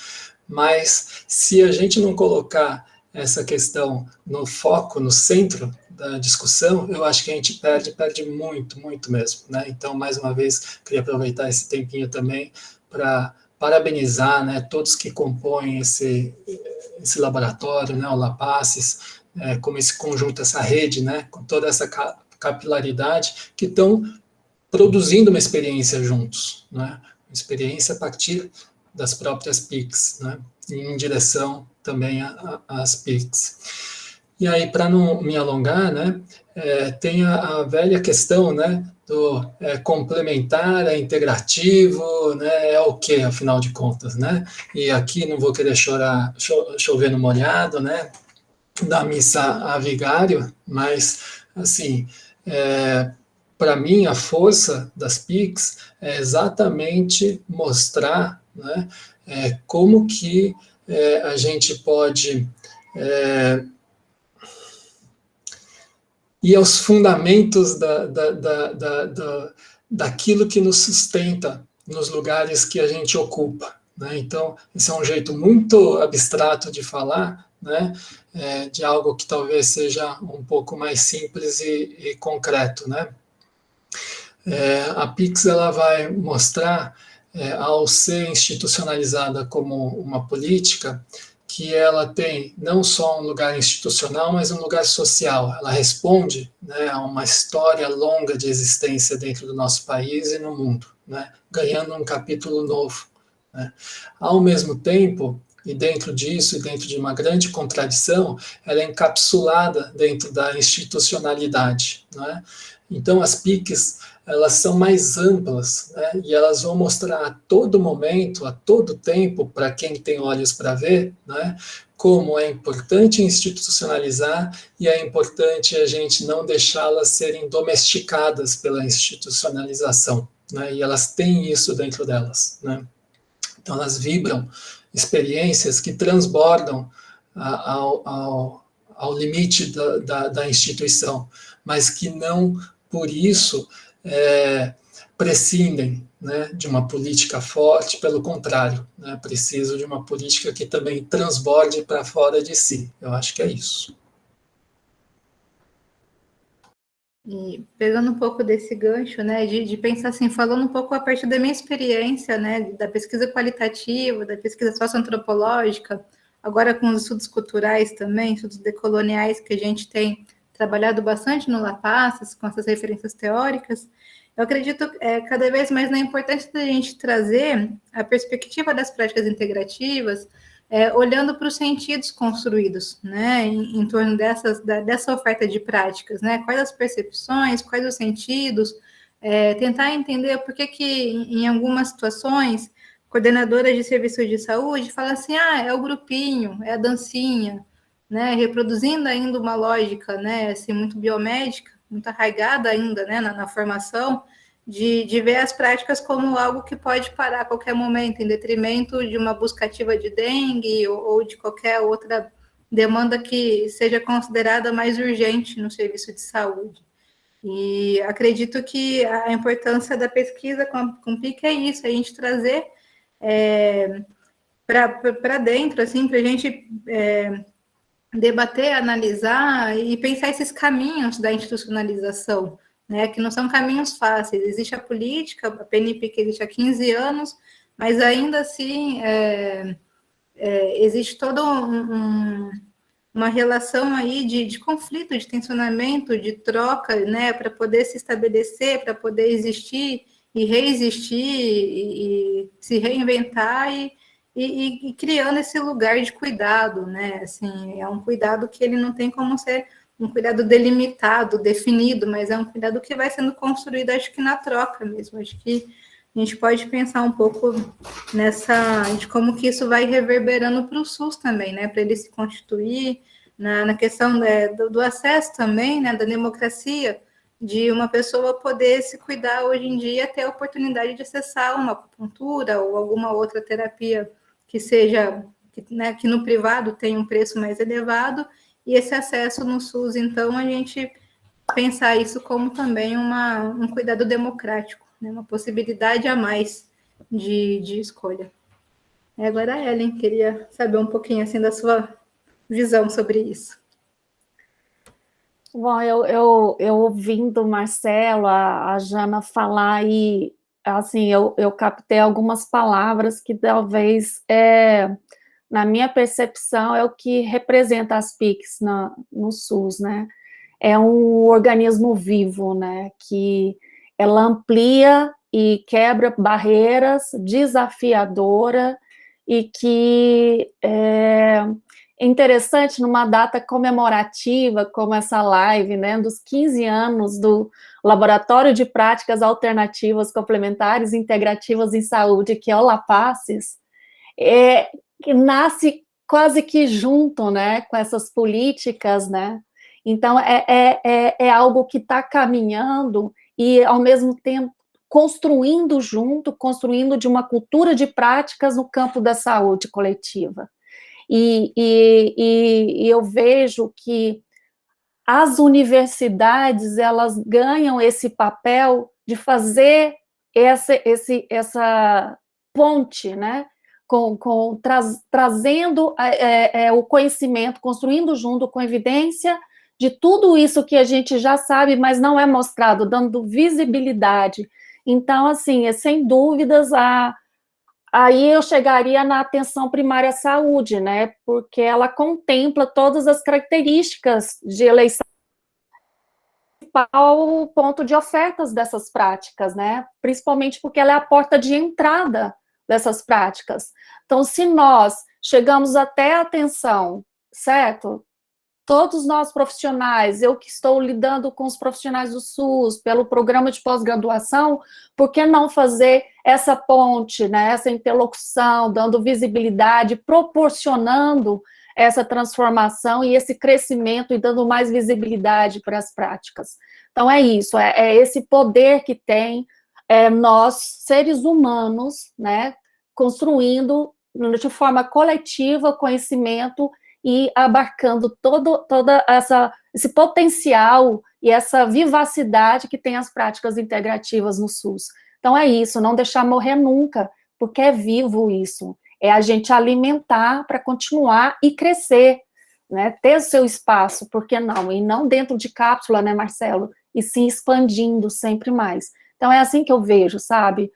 Mas se a gente não colocar essa questão no foco, no centro da discussão, eu acho que a gente perde muito, muito mesmo, né? Então, mais uma vez, queria aproveitar esse tempinho também para parabenizar, né, todos que compõem esse laboratório, né, o LAPACES, como esse conjunto, essa rede, né, com toda essa capilaridade, que estão produzindo uma experiência juntos, né? Uma experiência a partir das próprias PICs, né? Em direção também às PICs. E aí, para não me alongar, né, tem a velha questão, né, do complementar, integrativo, né, é o que, afinal de contas, né? E aqui não vou querer chover no molhado, né? da missa a vigário, mas, assim, para mim, a força das PICs é exatamente mostrar, né, como que a gente pode ir aos fundamentos daquilo que nos sustenta nos lugares que a gente ocupa, né? Então, esse é um jeito muito abstrato de falar, né, de algo que talvez seja um pouco mais simples e concreto, né? A PIX ela vai mostrar, ao ser institucionalizada como uma política, que ela tem não só um lugar institucional, mas um lugar social. Ela responde, né, a uma história longa de existência dentro do nosso país e no mundo, né, ganhando um capítulo novo, né. Ao mesmo tempo, e dentro disso, e dentro de uma grande contradição, ela é encapsulada dentro da institucionalidade, né. Então, as PICs, elas são mais amplas, né, e elas vão mostrar a todo momento, a todo tempo, para quem tem olhos para ver, né, como é importante institucionalizar e é importante a gente não deixá-las serem domesticadas pela institucionalização, né, e elas têm isso dentro delas, né. Então, elas vibram experiências que transbordam ao limite da instituição, mas que não, por isso, prescindem, né, de uma política forte, pelo contrário, né, preciso de uma política que também transborde para fora de si. Eu acho que é isso. E pegando um pouco desse gancho, né, de pensar assim, falando um pouco a partir da minha experiência, né, da pesquisa qualitativa, da pesquisa socioantropológica, agora com os estudos culturais também, estudos decoloniais que a gente tem trabalhado bastante no Lapasses, com essas referências teóricas, eu acredito cada vez mais na importância da gente trazer a perspectiva das práticas integrativas, olhando para os sentidos construídos, né, em torno dessa oferta de práticas, né, quais as percepções, quais os sentidos, tentar entender por que em algumas situações, coordenadoras de serviços de saúde falam assim, é o grupinho, é a dancinha, né, reproduzindo ainda uma lógica, né, assim, muito biomédica, muito arraigada ainda, né, na formação, de ver as práticas como algo que pode parar a qualquer momento, em detrimento de uma busca ativa de dengue ou de qualquer outra demanda que seja considerada mais urgente no serviço de saúde. E acredito que a importância da pesquisa com PIC é isso, a gente trazer para dentro, assim, para a gente debater, analisar e pensar esses caminhos da institucionalização, né, que não são caminhos fáceis. Existe a política, a PNP que existe há 15 anos, mas ainda assim existe toda uma relação aí de conflito, de tensionamento, de troca, né, para poder se estabelecer, para poder existir e reexistir e se reinventar e criando esse lugar de cuidado, né, assim, é um cuidado que ele não tem como ser um cuidado delimitado, definido, mas é um cuidado que vai sendo construído, acho que na troca mesmo, acho que a gente pode pensar um pouco de como que isso vai reverberando para o SUS também, né, para ele se constituir, na questão do acesso também, né, da democracia, de uma pessoa poder se cuidar hoje em dia, ter a oportunidade de acessar uma acupuntura ou alguma outra terapia que seja, né, que no privado tem um preço mais elevado, e esse acesso no SUS, então, a gente pensar isso como também um cuidado democrático, né, uma possibilidade a mais de escolha. Agora, a Ellen, queria saber um pouquinho assim da sua visão sobre isso. Bom, eu ouvindo o Marcelo, a Jana falar e, assim, eu captei algumas palavras que talvez, na minha percepção, é o que representa as PICs no SUS, né? É um organismo vivo, né? Que ela amplia e quebra barreiras, desafiadora, e que é interessante numa data comemorativa como essa live, né, dos 15 anos do Laboratório de Práticas Alternativas Complementares e Integrativas em Saúde, que é o Lapasses, que nasce quase que junto, né, com essas políticas, né? Então, é algo que está caminhando e, ao mesmo tempo, construindo junto, construindo de uma cultura de práticas no campo da saúde coletiva. E eu vejo que as universidades, elas ganham esse papel de fazer essa ponte, né, trazendo o conhecimento, construindo junto com evidência de tudo isso que a gente já sabe, mas não é mostrado, dando visibilidade. Então, assim, sem dúvidas, aí eu chegaria na atenção primária à saúde, né, porque ela contempla todas as características de eleição ao ponto de ofertas dessas práticas, né, principalmente porque ela é a porta de entrada dessas práticas. Então, se nós chegamos até a atenção, certo? Todos nós profissionais, eu que estou lidando com os profissionais do SUS, pelo programa de pós-graduação, por que não fazer essa ponte, né, essa interlocução, dando visibilidade, proporcionando essa transformação e esse crescimento e dando mais visibilidade para as práticas. Então, é isso, é esse poder que tem nós, seres humanos, né, construindo de forma coletiva conhecimento e abarcando toda esse potencial e essa vivacidade que tem as práticas integrativas no SUS. Então é isso, não deixar morrer nunca, porque é vivo isso, é a gente alimentar para continuar e crescer, né, ter o seu espaço, por que não? E não dentro de cápsula, né, Marcelo? E sim expandindo sempre mais. Então é assim que eu vejo, sabe?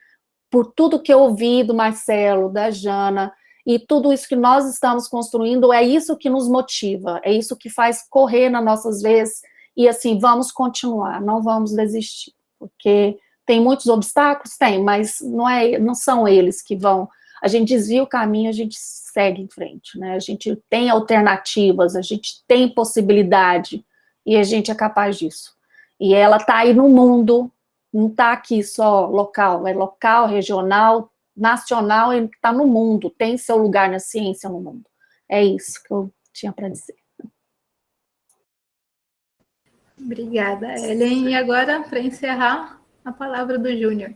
Por tudo que eu ouvi do Marcelo, da Jana, e tudo isso que nós estamos construindo, é isso que nos motiva, é isso que faz correr nas nossas veias, e assim, vamos continuar, não vamos desistir, porque tem muitos obstáculos, tem, mas não são eles que vão, a gente desvia o caminho, a gente segue em frente, né, a gente tem alternativas, a gente tem possibilidade, e a gente é capaz disso, e ela está aí no mundo, não está aqui só local, é local, regional, nacional, ele está no mundo, tem seu lugar na ciência no mundo. É isso que eu tinha para dizer. Obrigada, Ellen. E agora, para encerrar, a palavra do Júnior.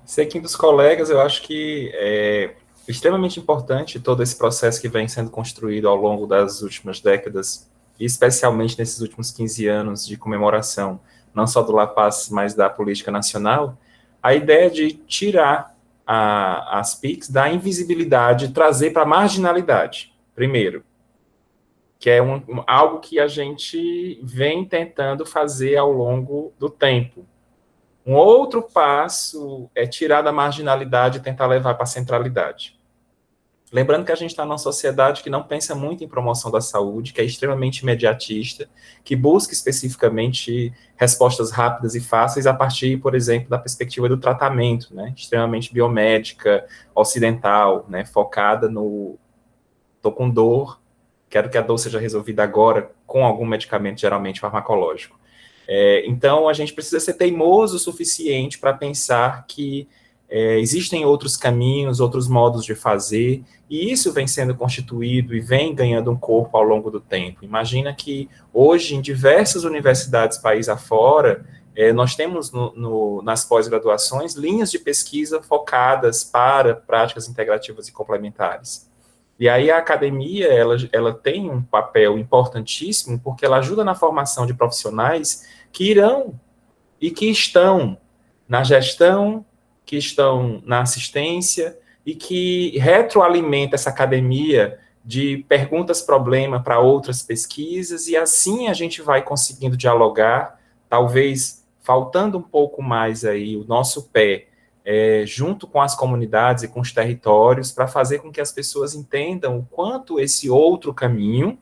Seguindo dos colegas, eu acho que é extremamente importante todo esse processo que vem sendo construído ao longo das últimas décadas, e especialmente nesses últimos 15 anos de comemoração, não só do La Paz, mas da política nacional, a ideia de tirar as PICs da invisibilidade, trazer para a marginalidade, primeiro, que é algo que a gente vem tentando fazer ao longo do tempo. Um outro passo é tirar da marginalidade e tentar levar para a centralidade. Lembrando que a gente está numa sociedade que não pensa muito em promoção da saúde, que é extremamente imediatista, que busca especificamente respostas rápidas e fáceis a partir, por exemplo, da perspectiva do tratamento, né, extremamente biomédica, ocidental, né, focada no estou com dor, quero que a dor seja resolvida agora com algum medicamento, geralmente farmacológico. Então, a gente precisa ser teimoso o suficiente para pensar que existem outros caminhos, outros modos de fazer, e isso vem sendo constituído e vem ganhando um corpo ao longo do tempo. Imagina que hoje, em diversas universidades país afora, nós temos nas pós-graduações linhas de pesquisa focadas para práticas integrativas e complementares. E aí a academia, ela tem um papel importantíssimo, porque ela ajuda na formação de profissionais que irão e que estão na gestão, que estão na assistência e que retroalimenta essa academia de perguntas-problema para outras pesquisas, e assim a gente vai conseguindo dialogar, talvez faltando um pouco mais aí o nosso pé, junto com as comunidades e com os territórios, para fazer com que as pessoas entendam o quanto esse outro caminho,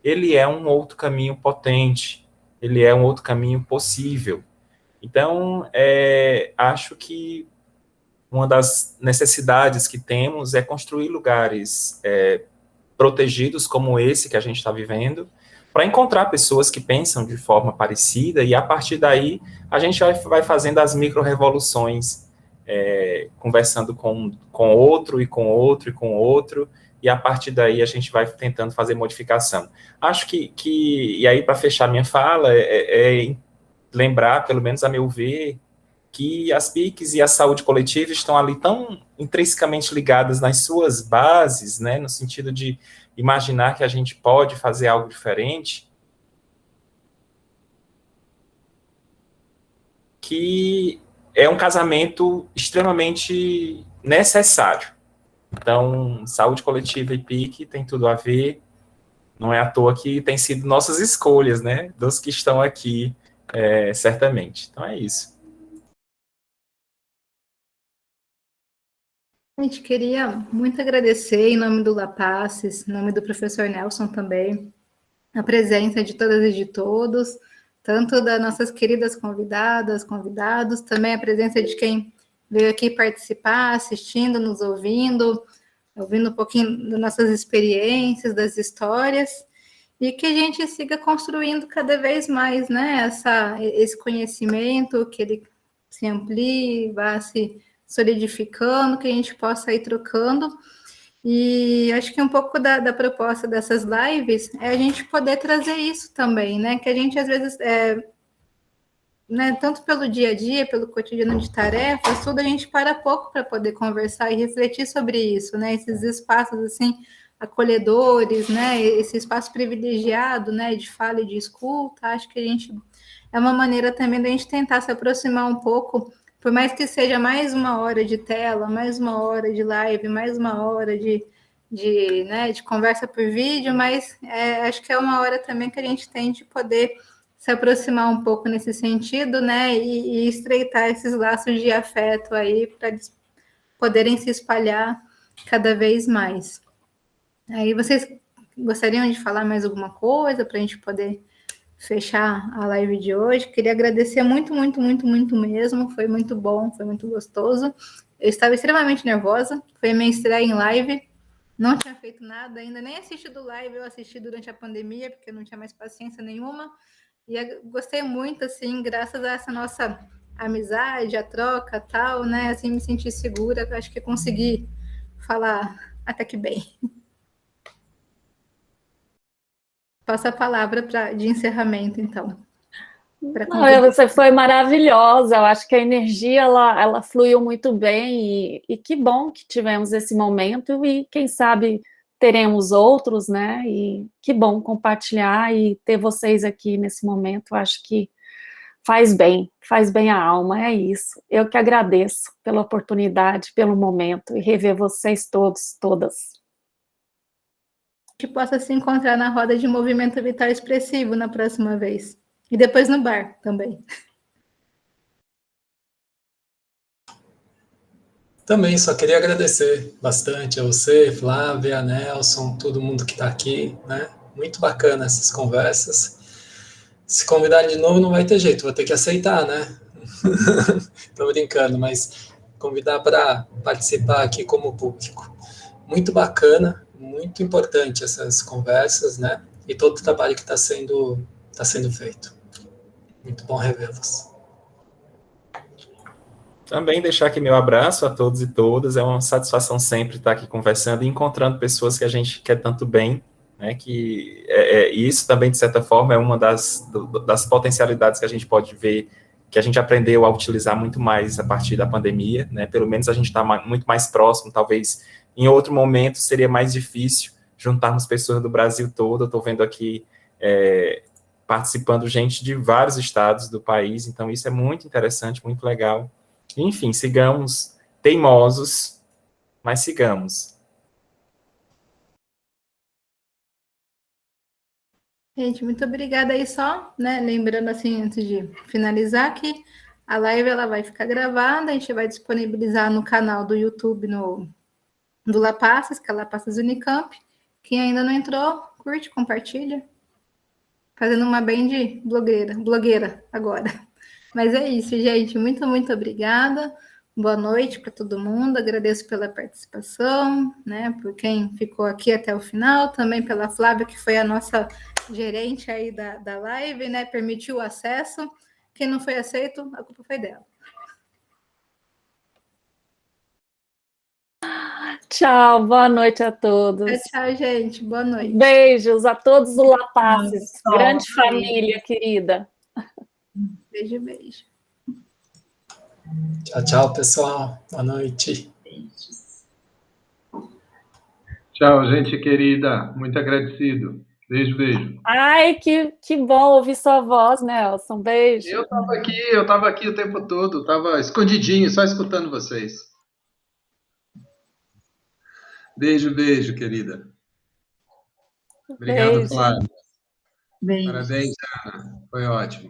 ele é um outro caminho potente, ele é um outro caminho possível. Então, acho que uma das necessidades que temos é construir lugares protegidos como esse que a gente está vivendo, para encontrar pessoas que pensam de forma parecida, e a partir daí a gente vai fazendo as micro-revoluções, conversando com outro e com outro e com outro, e a partir daí a gente vai tentando fazer modificação. Acho e aí para fechar minha fala, lembrar, pelo menos a meu ver, que as PICs e a saúde coletiva estão ali tão intrinsecamente ligadas nas suas bases, né, no sentido de imaginar que a gente pode fazer algo diferente, que é um casamento extremamente necessário. Então, saúde coletiva e PIC tem tudo a ver, não é à toa que tem sido nossas escolhas, né, dos que estão aqui, certamente. Então, é isso. A gente queria muito agradecer, em nome do Lapasses, em nome do professor Nelson também, a presença de todas e de todos, tanto das nossas queridas convidadas, convidados, também a presença de quem veio aqui participar, assistindo, nos ouvindo um pouquinho das nossas experiências, das histórias, e que a gente siga construindo cada vez mais, né, esse conhecimento, que ele se amplie, vá se solidificando, que a gente possa ir trocando. E acho que um pouco da proposta dessas lives é a gente poder trazer isso também, né? Que a gente, às vezes, né, tanto pelo dia a dia, pelo cotidiano de tarefas, tudo a gente para pouco para poder conversar e refletir sobre isso, né? Esses espaços, assim, acolhedores, né? Esse espaço privilegiado, né? De fala e de escuta, acho que a gente... É uma maneira também da gente tentar se aproximar um pouco, por mais que seja mais uma hora de tela, mais uma hora de live, mais uma hora né, de conversa por vídeo, mas acho que é uma hora também que a gente tem de poder se aproximar um pouco nesse sentido, né, e estreitar esses laços de afeto aí para eles poderem se espalhar cada vez mais. Aí vocês gostariam de falar mais alguma coisa para a gente poder fechar a live de hoje? Queria agradecer muito, muito, muito, muito mesmo. Foi muito bom, foi muito gostoso. Eu estava extremamente nervosa. Foi minha estreia em live. Não tinha feito nada ainda, nem assistido live. Eu assisti durante a pandemia, porque eu não tinha mais paciência nenhuma. E gostei muito, assim, graças a essa nossa amizade, a troca, tal, né? Assim, me senti segura. Acho que consegui falar até que bem. Passo a palavra de encerramento, então. Não, você foi maravilhosa, eu acho que a energia ela fluiu muito bem e que bom que tivemos esse momento e quem sabe teremos outros, né? E que bom compartilhar e ter vocês aqui nesse momento, eu acho que faz bem a alma, é isso. Eu que agradeço pela oportunidade, pelo momento e rever vocês todos, todas. Que possa se encontrar na roda de movimento vital expressivo na próxima vez. E depois no bar também. Também só queria agradecer bastante a você, Flávia, Nelson, todo mundo que está aqui, né? Muito bacana essas conversas. Se convidarem de novo não vai ter jeito, vou ter que aceitar, né? Tô brincando, mas convidar para participar aqui como público. Muito bacana, muito importante essas conversas, né? E todo o trabalho que está sendo feito. Muito bom revê-los. Também deixar aqui meu abraço a todos e todas, é uma satisfação sempre estar aqui conversando e encontrando pessoas que a gente quer tanto bem, né, que isso também, de certa forma, é uma das potencialidades que a gente pode ver, que a gente aprendeu a utilizar muito mais a partir da pandemia, né, pelo menos a gente está muito mais próximo, talvez em outro momento seria mais difícil juntarmos pessoas do Brasil todo, eu estou vendo aqui participando gente de vários estados do país, então isso é muito interessante, muito legal. Enfim, sigamos teimosos, mas sigamos. Gente, muito obrigada aí só, né? Lembrando assim, antes de finalizar, que a live ela vai ficar gravada, a gente vai disponibilizar no canal do YouTube do Lapasses, que é Lapasses Unicamp. Quem ainda não entrou, curte, compartilha. Fazendo uma bem de blogueira agora. Mas é isso, gente. Muito, muito obrigada. Boa noite para todo mundo. Agradeço pela participação, né? Por quem ficou aqui até o final, também pela Flávia, que foi a nossa gerente aí da live, né? Permitiu o acesso. Quem não foi aceito, a culpa foi dela. Tchau, boa noite a todos. Tchau, gente. Boa noite. Beijos a todos do Lapaces. Tchau. Grande família querida. Beijo, beijo. Tchau, tchau, pessoal. Boa noite. Beijos. Tchau, gente querida. Muito agradecido. Beijo, beijo. Ai, que bom ouvir sua voz, Nelson. Beijo. Eu estava aqui o tempo todo, estava escondidinho, só escutando vocês. Beijo, beijo, querida. Obrigado, Beijo. Flávio. Beijo. Parabéns, Ana. Foi ótimo.